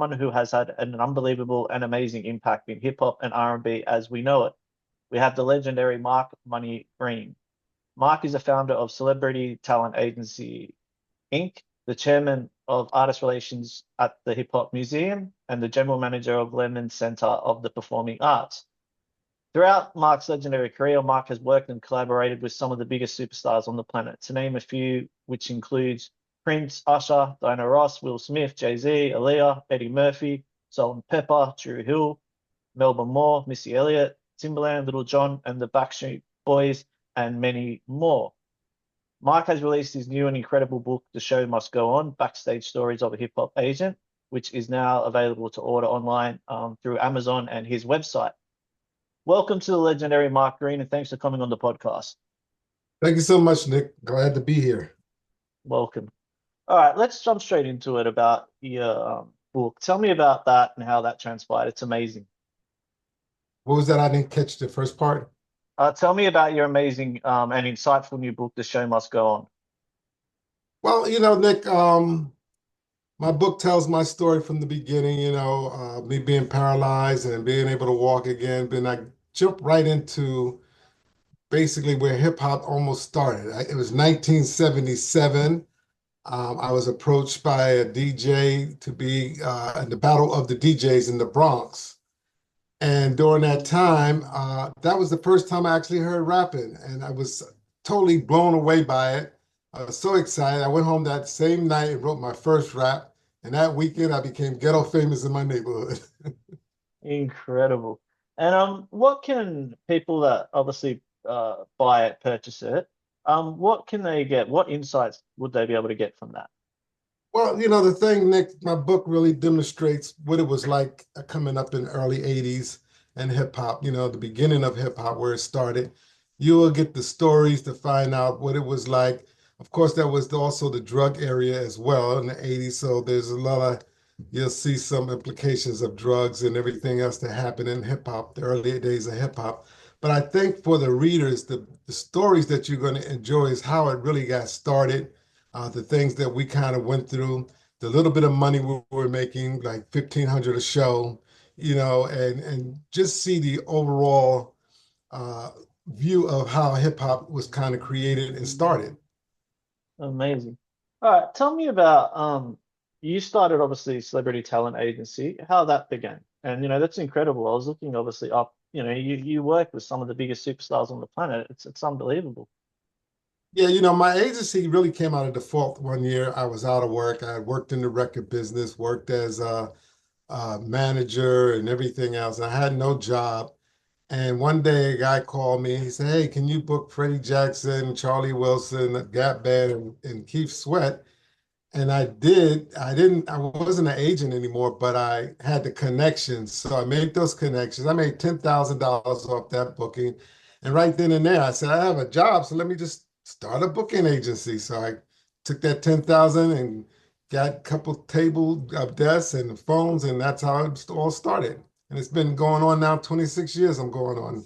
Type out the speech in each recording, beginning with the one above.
who has had an unbelievable and amazing impact in hip hop and R&B as we know it. We have the legendary Mark Money Green. Mark is a founder of Celebrity Talent Agency Inc., the chairman of artist relations at the Hip Hop Museum, and the general manager of Lehman Center of the Performing Arts. Throughout Mark's legendary career, Mark has worked and collaborated with some of the biggest superstars on the planet, to name a few, which includes Prince, Usher, Diana Ross, Will Smith, Jay-Z, Aaliyah, Eddie Murphy, Salt-N-Pepa, Dru Hill, Melba Moore, Missy Elliott, Timbaland, Lil Jon, and the Backstreet Boys, and many more. Mark has released his new and incredible book, The Show Must Go On, Backstage Stories of a Hip Hop Agent, which is now available to order online through Amazon and his website. Welcome to the legendary Mark Green, and thanks for coming on the podcast. Thank you so much, Nick. Glad to be here. Welcome. All right, let's jump straight into it about your book. Tell me about that and how that transpired. It's amazing. What was that? I didn't catch the first part. Tell me about your amazing and insightful new book, The Show Must Go On. Well, Nick, my book tells my story from the beginning, me being paralyzed and being able to walk again. Then I jumped right into basically where hip hop almost started. It was 1977. I was approached by a DJ to be in the Battle of the DJs in the Bronx. And during that time, that was the first time I actually heard rapping, and I was totally blown away by it. I was so excited. I went home that same night and wrote my first rap, and that weekend I became ghetto famous in my neighborhood. Incredible. And what can people that obviously buy it, purchase it, what can they get? What insights would they be able to get from that? Well, the thing, Nick, my book really demonstrates what it was like coming up in the early 80s and hip hop, the beginning of hip hop, where it started. You will get the stories to find out what it was like. Of course, there was also the drug area as well in the 80s. So there's a lot of, you'll see some implications of drugs and everything else that happened in hip hop, the early days of hip hop. But I think for the readers, the stories that you're going to enjoy is how it really got started. The things that we kind of went through, the little bit of money we were making, like 1,500 a show, and just see the overall view of how hip hop was kind of created and started. Amazing. All right, tell me about you started obviously Celebrity Talent Agency, how that began. And that's incredible. I was looking obviously up, you work with some of the biggest superstars on the planet. It's unbelievable. Yeah, my agency really came out of default one year. I was out of work. I had worked in the record business, worked as a manager and everything else. I had no job. And one day a guy called me. He said, "Hey, can you book Freddie Jackson, Charlie Wilson, Gap Band, and Keith Sweat?" And I did. I wasn't an agent anymore, but I had the connections. So I made those connections. I made $10,000 off that booking. And right then and there, I said, I have a job, so let me just start a booking agency. So I took that 10,000 and got a couple table desks and phones, and that's how it all started. And it's been going on now 26 years I'm going on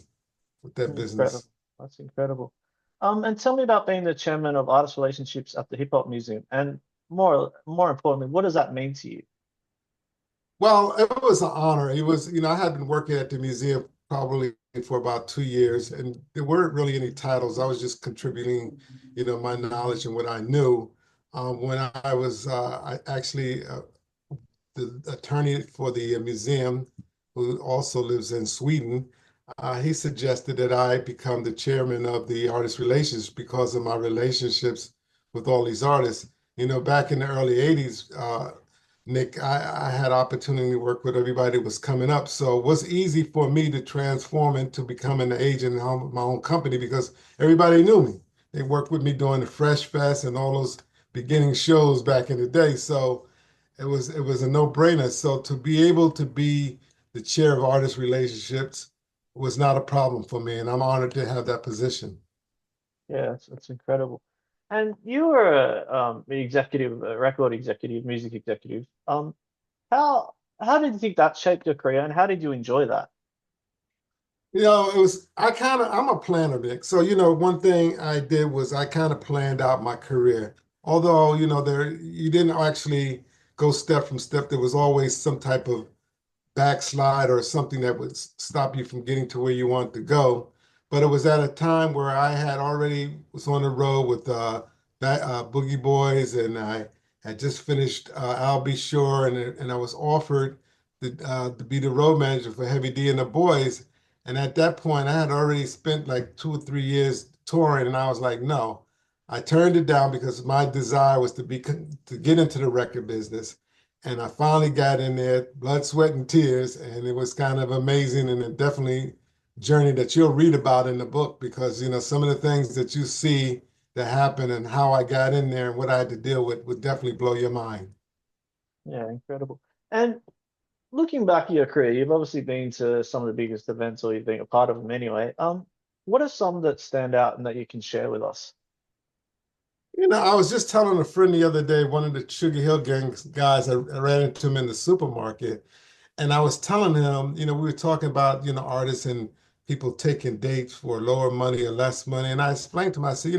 with that Incredible. business. That's incredible. And tell me about being the chairman of artist relationships at the Hip Hop Museum, and more importantly, what does that mean to you? Well, it was an honor. It was, I had been working at the museum probably for about 2 years, and there weren't really any titles. I was just contributing, my knowledge and what I knew. When I was actually the attorney for the museum, who also lives in Sweden, he suggested that I become the chairman of the artist relations because of my relationships with all these artists. Back in the early 80s, Nick, I had opportunity to work with everybody that was coming up. So it was easy for me to transform into becoming an agent in my own company because everybody knew me. They worked with me during the Fresh Fest and all those beginning shows back in the day. So it was a no-brainer. So to be able to be the chair of artist relationships was not a problem for me, and I'm honored to have that position. Yeah, it's incredible. And you were the executive, record executive, music executive. How did you think that shaped your career, and how did you enjoy that? I'm a planner, Vic. So, one thing I did was I kind of planned out my career. Although, you didn't actually go step from step. There was always some type of backslide or something that would stop you from getting to where you want to go. But it was at a time where I had already was on the road with Boogie Boys, and I had just finished I'll Be Sure, and I was offered to be the road manager for Heavy D and the Boys. And at that point, I had already spent like 2 or 3 years touring, and I was like, no. I turned it down because my desire was to get into the record business. And I finally got in there, blood, sweat, and tears, and it was kind of amazing and it definitely journey that you'll read about in the book because some of the things that you see that happen and how I got in there and what I had to deal with would definitely blow your mind. Yeah, incredible. And looking back at your career, you've obviously been to some of the biggest events, or you've been a part of them anyway. What are some that stand out and that you can share with us? I was just telling a friend the other day, one of the Sugar Hill Gang guys, I ran into him in the supermarket. And I was telling him, we were talking about, artists and people taking dates for lower money or less money. And I explained to him, I said,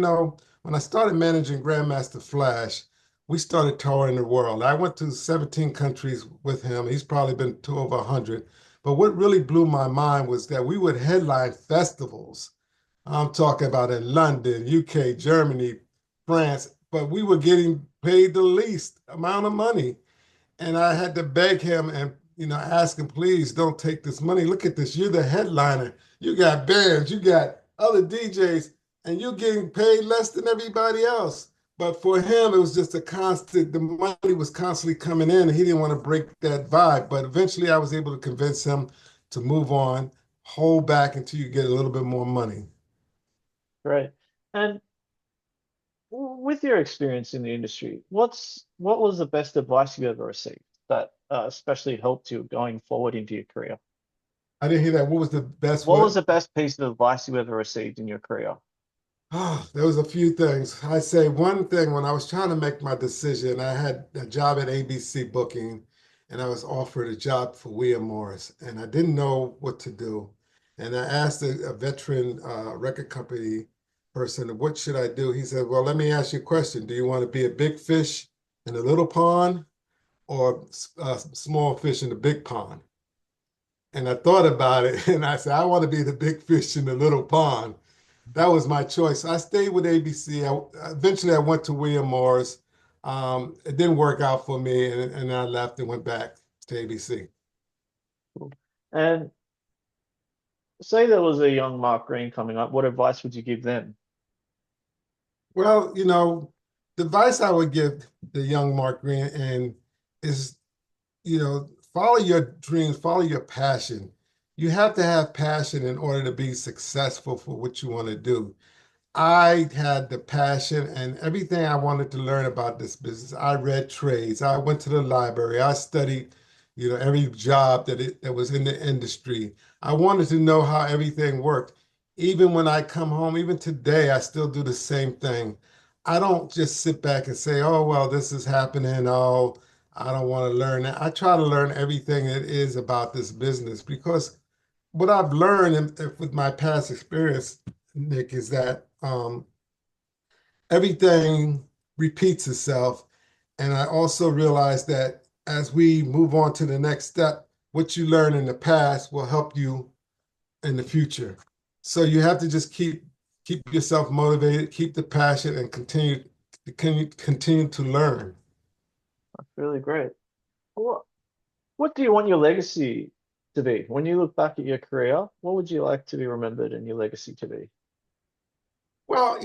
when I started managing Grandmaster Flash, we started touring the world. I went to 17 countries with him. He's probably been to over 100. But what really blew my mind was that we would headline festivals. I'm talking about in London, UK, Germany, France, but we were getting paid the least amount of money. And I had to beg him and ask him, please don't take this money. Look at this. You're the headliner. You got bands, you got other DJs, and you're getting paid less than everybody else. But for him, it was just the money was constantly coming in, and he didn't want to break that vibe. But eventually I was able to convince him to move on, hold back until you get a little bit more money. Great. And with your experience in the industry, what was the best advice you ever received that especially helped you going forward into your career? I didn't hear that. What was the best What was what? the best piece of advice you ever received in your career? Oh, there was a few things. I say one thing when I was trying to make my decision, I had a job at ABC Booking and I was offered a job for William Morris and I didn't know what to do. And I asked a veteran record company person, what should I do? He said, well, let me ask you a question. Do you want to be a big fish in a little pond or a small fish in a big pond? And I thought about it and I said, I want to be the big fish in the little pond. That was my choice. I stayed with ABC. Eventually, I went to William Morris. It didn't work out for me, and I left and went back to ABC. And say there was a young Mark Green coming up, what advice would you give them? Well, the advice I would give the young Mark Green and is, follow your dreams, follow your passion. You have to have passion in order to be successful for what you want to do. I had the passion and everything I wanted to learn about this business. I read trades. I went to the library. I studied, every job that was in the industry. I wanted to know how everything worked. Even when I come home, even today, I still do the same thing. I don't just sit back and say, oh, well, this is happening. Oh, I don't want to learn that. I try to learn everything that is about this business because what I've learned with my past experience, Nick, is that everything repeats itself. And I also realize that as we move on to the next step, what you learn in the past will help you in the future. So you have to just keep yourself motivated, keep the passion, and continue to learn. That's really great. What what do you want your legacy to be? When you look back at your career, what would you like to be remembered and your legacy to be? Well,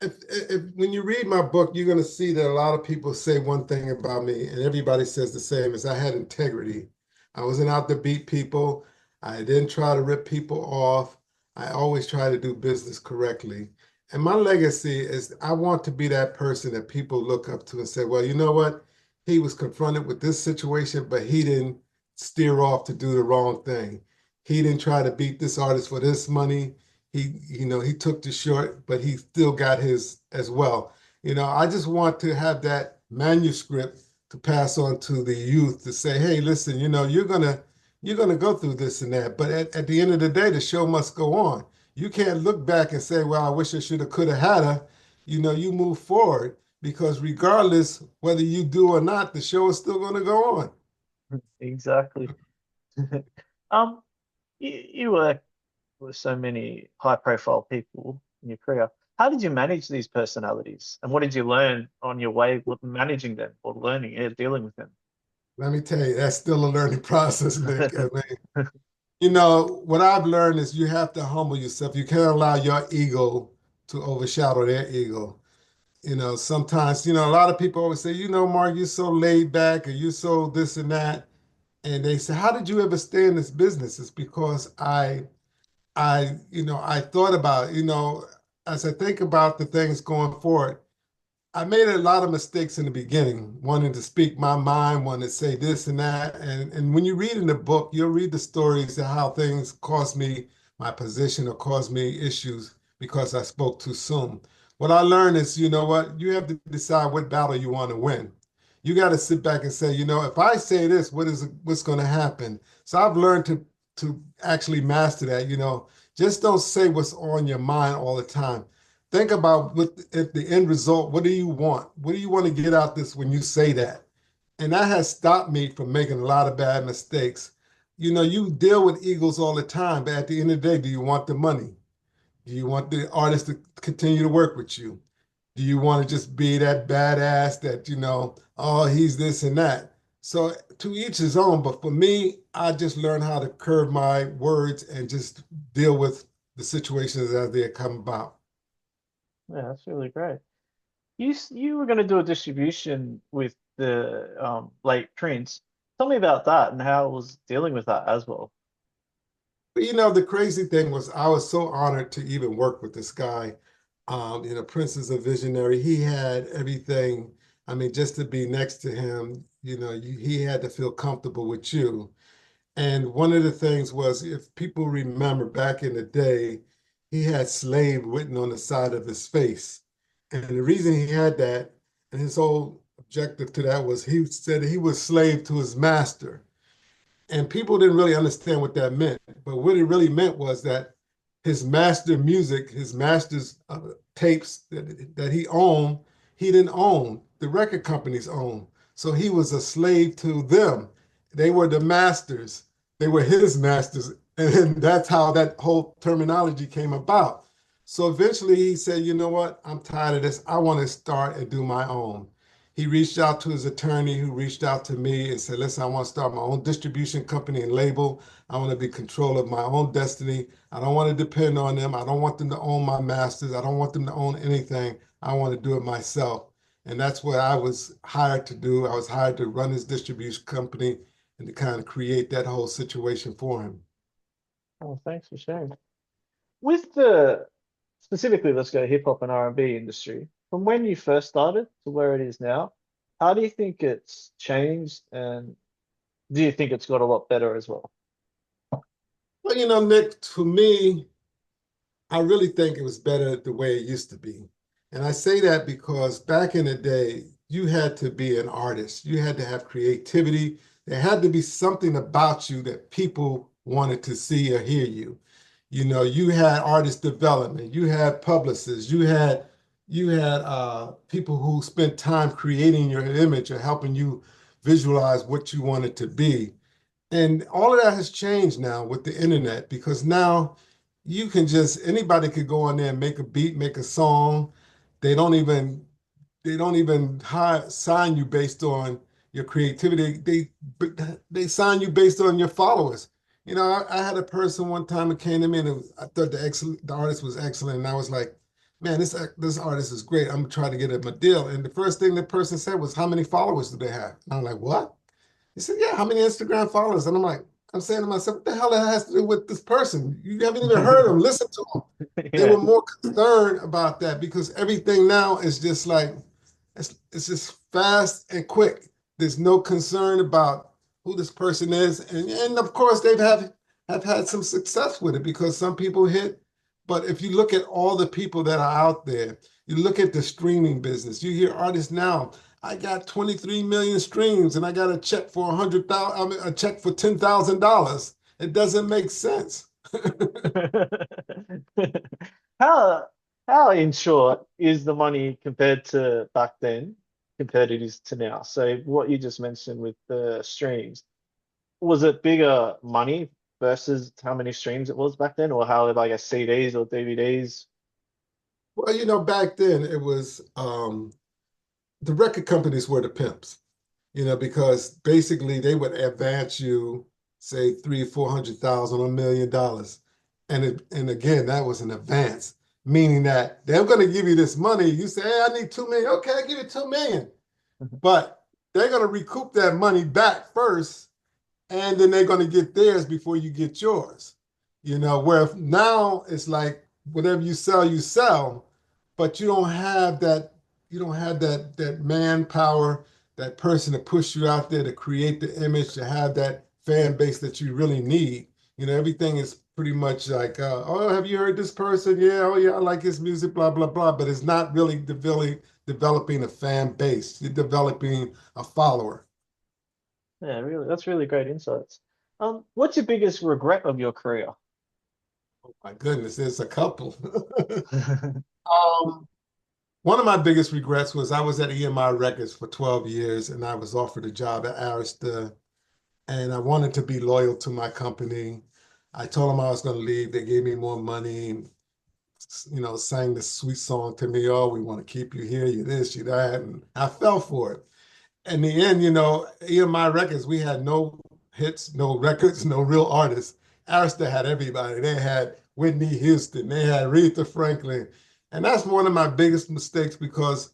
if when you read my book, you're going to see that a lot of people say one thing about me, and everybody says the same, is I had integrity. I wasn't out to beat people. I didn't try to rip people off. I always try to do business correctly. And my legacy is I want to be that person that people look up to and say, well, you know what? He was confronted with this situation, but he didn't steer off to do the wrong thing. He didn't try to beat this artist for this money. He took the short, but he still got his as well. I just want to have that manuscript to pass on to the youth to say, hey, listen, you're gonna go through this and that, but at the end of the day, the show must go on. You can't look back and say, well, I wish I should have, could have, had her. You move forward. because regardless whether you do or not, the show is still going to go on. Exactly. Um, you work with so many high-profile people in your career. How did you manage these personalities, and what did you learn on your way with managing them or learning, dealing with them? Let me tell you, that's still a learning process, Nick. I mean, you know, what I've learned is you have to humble yourself. You can't allow your ego to overshadow their ego. You know, sometimes, you know, a lot of people always say, you know, Mark, you're so laid back or you're so this and that. And they say, how did you ever stay in this business? It's because I thought about, as I think about the things going forward, I made a lot of mistakes in the beginning, wanting to speak my mind, wanting to say this and that. And when you read in the book, you'll read the stories of how things cost me my position or caused me issues because I spoke too soon. What I learned is, you know what, you have to decide what battle you want to win. You got to sit back and say, you know, if I say this, what's going to happen? So I've learned to actually master that, you know, just don't say what's on your mind all the time. Think about what at the end result, what do you want? What do you want to get out this when you say that? And that has stopped me from making a lot of bad mistakes. You know, you deal with egos all the time, but at the end of the day, do you want the money? Do you want the artist to continue to work with you? Do you want to just be that badass that, you know, oh, he's this and that? So to each his own. But for me, I just learned how to curb my words and just deal with the situations as they come about. Yeah, that's really great. You were going to do a distribution with the late Prince. Tell me about that and how it was dealing with that as well. But you know, the crazy thing was I was so honored to even work with this guy. You know, Prince is a visionary. He had everything. I mean, just to be next to him, you know, he had to feel comfortable with you. And one of the things was, if people remember back in the day, he had slave written on the side of his face. And the reason he had that, and his whole objective to that was he said he was slave to his master. And people didn't really understand what that meant. But what it really meant was that his master music, his master's tapes that he owned, he didn't own. The record companies owned. So he was a slave to them. They were the masters. They were his masters. And that's how that whole terminology came about. So eventually he said, you know what? I'm tired of this. I want to start and do my own. He reached out to his attorney, who reached out to me and said, listen, I want to start my own distribution company and label. I want to be in control of my own destiny. I don't want to depend on them. I don't want them to own my masters. I don't want them to own anything. I want to do it myself. And that's what I was hired to do. I was hired to run his distribution company and to kind of create that whole situation for him. Oh, thanks for sharing. With the specifically, let's go hip hop and R&B industry. From when you first started to where it is now, how do you think it's changed, and do you think it's got a lot better as well? Well, you know, Nick, to me, I really think it was better the way it used to be. And I say that because back in the day, you had to be an artist. You had to have creativity. There had to be something about you that people wanted to see or hear you. You know, you had artist development, you had publicists, you had people who spent time creating your image or helping you visualize what you wanted to be. And all of that has changed now with the internet because now you can just anybody could go on there and make a beat, make a song. They don't even they don't even sign you based on your creativity. They sign you based on your followers. You know, I had a person one time that came to me and I thought the artist was excellent, and I was like, man, this artist is great. I'm gonna try to get him a deal. And the first thing the person said was, how many followers do they have? And I'm like, what? He said, yeah, how many Instagram followers? And I'm like, I'm saying to myself, what the hell that has to do with this person? You haven't even heard them, listen to them. They Yeah. were more concerned about that because everything now is just like, it's just fast and quick. There's no concern about who this person is. And of course, have had some success with it because some people hit. But if you look at all the people that are out there, you look at the streaming business, you hear artists now, I got 23 million streams and I got a check for 100,000, I mean, a check for $10,000. It doesn't make sense. How? how, in short, is the money compared to back then, compared it is to now? So what you just mentioned with the streams, was it bigger money versus how many streams it was back then, or how like a CDs or DVDs? Well, back then it was the record companies were the pimps, because basically they would advance you, say, 400,000, $1 million. And again, that was an advance, meaning that they're going to give you this money. You say, hey, I need 2 million. Okay, I give you 2 million. But they're going to recoup that money back first, and then they're going to get theirs before you get yours. Where now it's like whatever you sell, but you don't have that manpower, that person to push you out there to create the image, to have that fan base that you really need. Everything is pretty much like, oh, have you heard this person? Yeah, oh yeah, I like his music, blah, blah, blah. But it's not really developing a fan base. You're developing a follower. Yeah, really, that's really great insights. What's your biggest regret of your career? My goodness, there's a couple. Um, One of my biggest regrets was I was at EMI Records for 12 years and I was offered a job at Arista and I wanted to be loyal to my company. I told them I was going to leave. They gave me more money, sang this sweet song to me. Oh, we want to keep you here, you this, you that. And I fell for it. In the end, EMI Records, we had no hits, no records, no real artists. Arista had everybody. They had Whitney Houston, they had Aretha Franklin. And that's one of my biggest mistakes because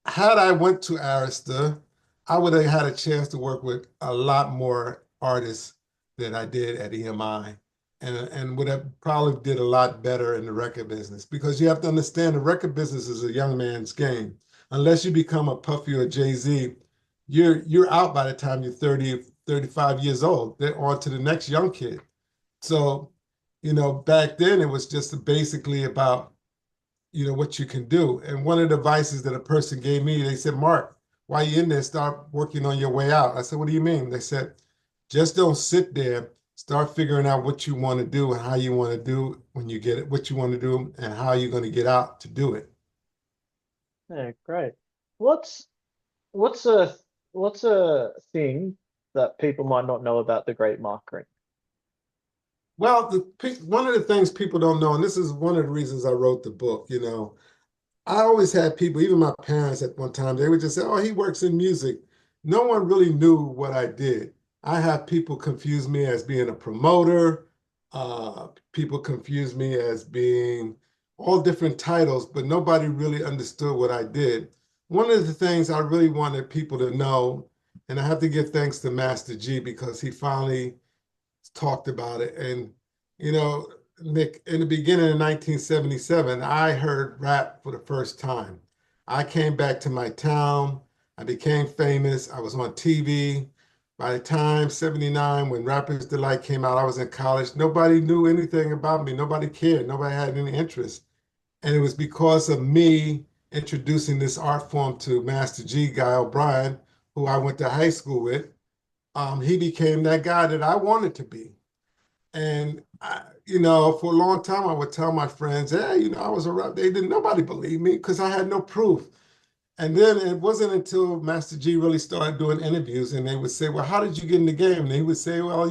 had I went to Arista, I would have had a chance to work with a lot more artists than I did at EMI and would have probably did a lot better in the record business because you have to understand the record business is a young man's game. Unless you become a Puffy or Jay-Z, you're out by the time you're 30, 35 years old. They're on to the next young kid. So, back then it was just basically about what you can do. And one of the advices that a person gave me, they said, Mark, while you're in there, start working on your way out. I said, what do you mean? They said, just don't sit there. Start figuring out what you want to do and how you want to do when you get it, what you want to do and how you're going to get out to do it. Yeah, great. What's what's a what's a thing that people might not know about the Great Mark Green? Well, one of the things people don't know, and this is one of the reasons I wrote the book, I always had people, even my parents at one time, they would just say, oh, he works in music. No one really knew what I did. I have people confuse me as being a promoter. People confuse me as being all different titles, but nobody really understood what I did. One of the things I really wanted people to know, and I have to give thanks to Master G because he finally talked about it. And, Nick, in the beginning of 1977, I heard rap for the first time. I came back to my town. I became famous. I was on TV. By the time 79, when Rapper's Delight came out, I was in college. Nobody knew anything about me. Nobody cared. Nobody had any interest. And it was because of me introducing this art form to Master G, Guy O'Brien, who I went to high school with. He became that guy that I wanted to be. And for a long time, I would tell my friends, "Hey, I was a rap." They didn't. Nobody believed me because I had no proof. And then it wasn't until Master G really started doing interviews, and they would say, "Well, how did you get in the game?" And he would say, "Well,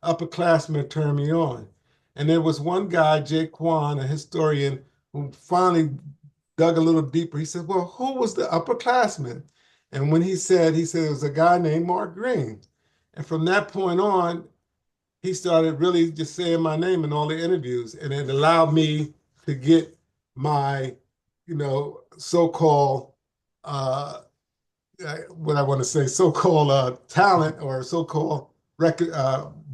upperclassmen turned me on." And there was one guy, Jay Kwan, a historian, who finally dug a little deeper. He said, "Well, who was the upperclassman?" And when he said it was a guy named Mark Green. And from that point on, he started really just saying my name in all the interviews, and it allowed me to get my, so-called, uh, what I want to say, so-called talent or so-called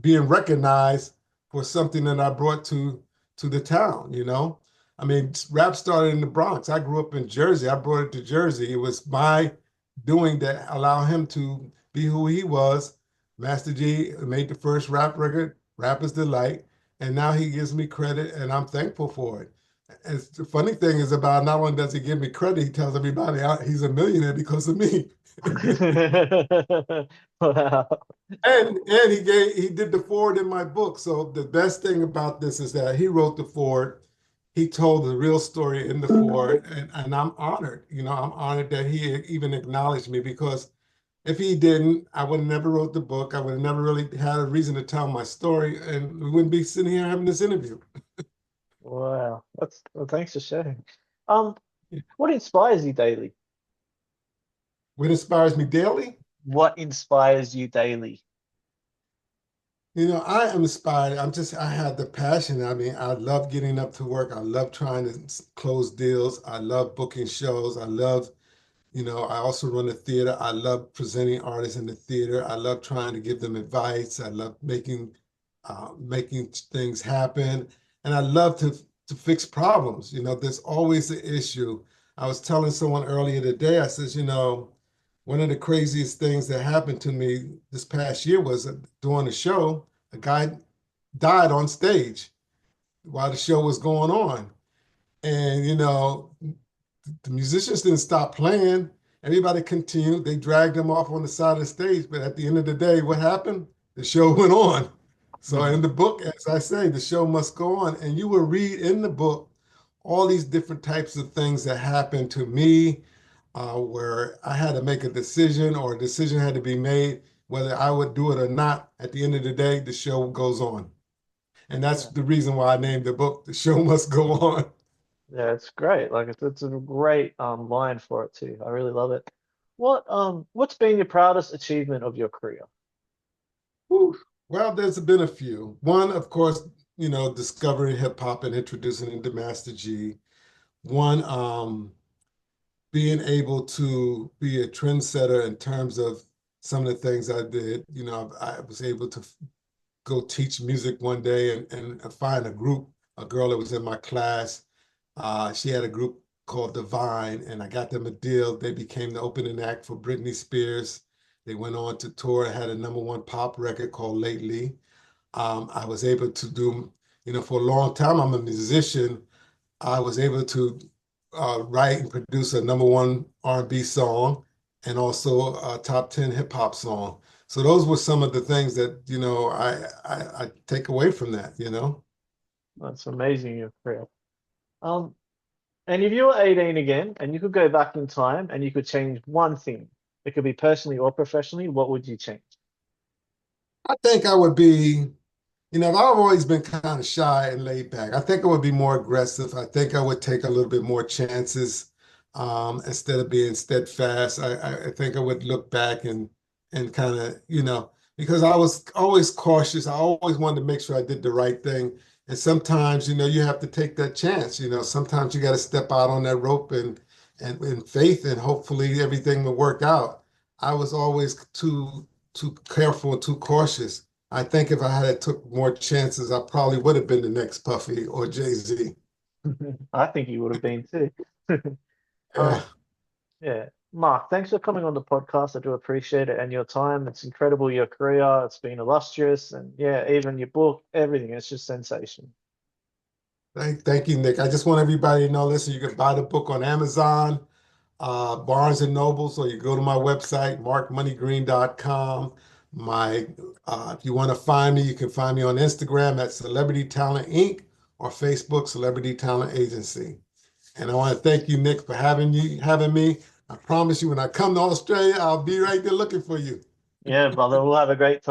being recognized for something that I brought to the town. I mean, rap started in the Bronx. I grew up in Jersey. I brought it to Jersey. It was my doing that allowed him to be who he was. Master G made the first rap record, Rapper's Delight, and now he gives me credit, and I'm thankful for it. And the funny thing is about not only does he give me credit, he tells everybody he's a millionaire because of me. Wow. And he did the forward in my book. So the best thing about this is that he wrote the forward. he told the real story in the Ford, and I'm honored. I'm honored that he even acknowledged me because if he didn't, I would have never wrote the book. I would have never really had a reason to tell my story, and we wouldn't be sitting here having this interview. Wow. That's well, thanks for sharing. Um, what inspires you daily? What inspires me daily? What inspires you daily? I am inspired. I have the passion. I mean, I love getting up to work. I love trying to close deals. I love booking shows. I also run a theater. I love presenting artists in the theater. I love trying to give them advice. I love making things happen, and I love to fix problems. There's always an issue. I was telling someone earlier today. I says, one of the craziest things that happened to me this past year was during a show, a guy died on stage while the show was going on, and the musicians didn't stop playing. Everybody continued. They dragged him off on the side of the stage. But at the end of the day, what happened? The show went on. So in the book, as I say, the show must go on. And you will read in the book all these different types of things that happened to me, where I had to make a decision or a decision had to be made, whether I would do it or not. At the end of the day, the show goes on. And that's Yeah. the reason why I named the book, The Show Must Go On. Yeah, it's great. Like it's a great line for it too. I really love it. What's been your proudest achievement of your career? Whew. Well, there's been a few. One, of course, discovering hip hop and introducing it to Master G. One, being able to be a trendsetter in terms of some of the things I did. I was able to go teach music one day and find a group, a girl that was in my class. She had a group called Divine, and I got them a deal. They became the opening act for Britney Spears. They went on to tour, had a #1 pop record called Lately. I was able to do, for a long time, I'm a musician. I was able to write and produce a #1 R&B song and also a top 10 hip hop song. So those were some of the things that, I take away from that. That's amazing, your career. Um, and if you were 18 again and you could go back in time and you could change one thing, it could be personally or professionally, what would you change? I think I would be, I've always been kind of shy and laid back. I think I would be more aggressive. I think I would take a little bit more chances instead of being steadfast. I think I would look back and kind of, because I was always cautious. I always wanted to make sure I did the right thing. And sometimes, you have to take that chance. Sometimes you got to step out on that rope and in faith, and hopefully everything will work out. I was always too careful and too cautious. I think if I had took more chances, I probably would have been the next Puffy or Jay-Z. I think you would have been too. Yeah. Um, yeah. Mark, thanks for coming on the podcast. I do appreciate it and your time. It's incredible, your career. It's been illustrious. And yeah, even your book, everything. It's just sensation. Thank you, Nick. I just want everybody to know, listen, you can buy the book on Amazon, Barnes and Noble, so you go to my website, markmoneygreen.com. If you want to find me, you can find me on Instagram at Celebrity Talent Inc. or Facebook Celebrity Talent Agency. And I want to thank you, Nick, for having me. I promise you, when I come to Australia, I'll be right there looking for you. Yeah, brother. We'll have a great time.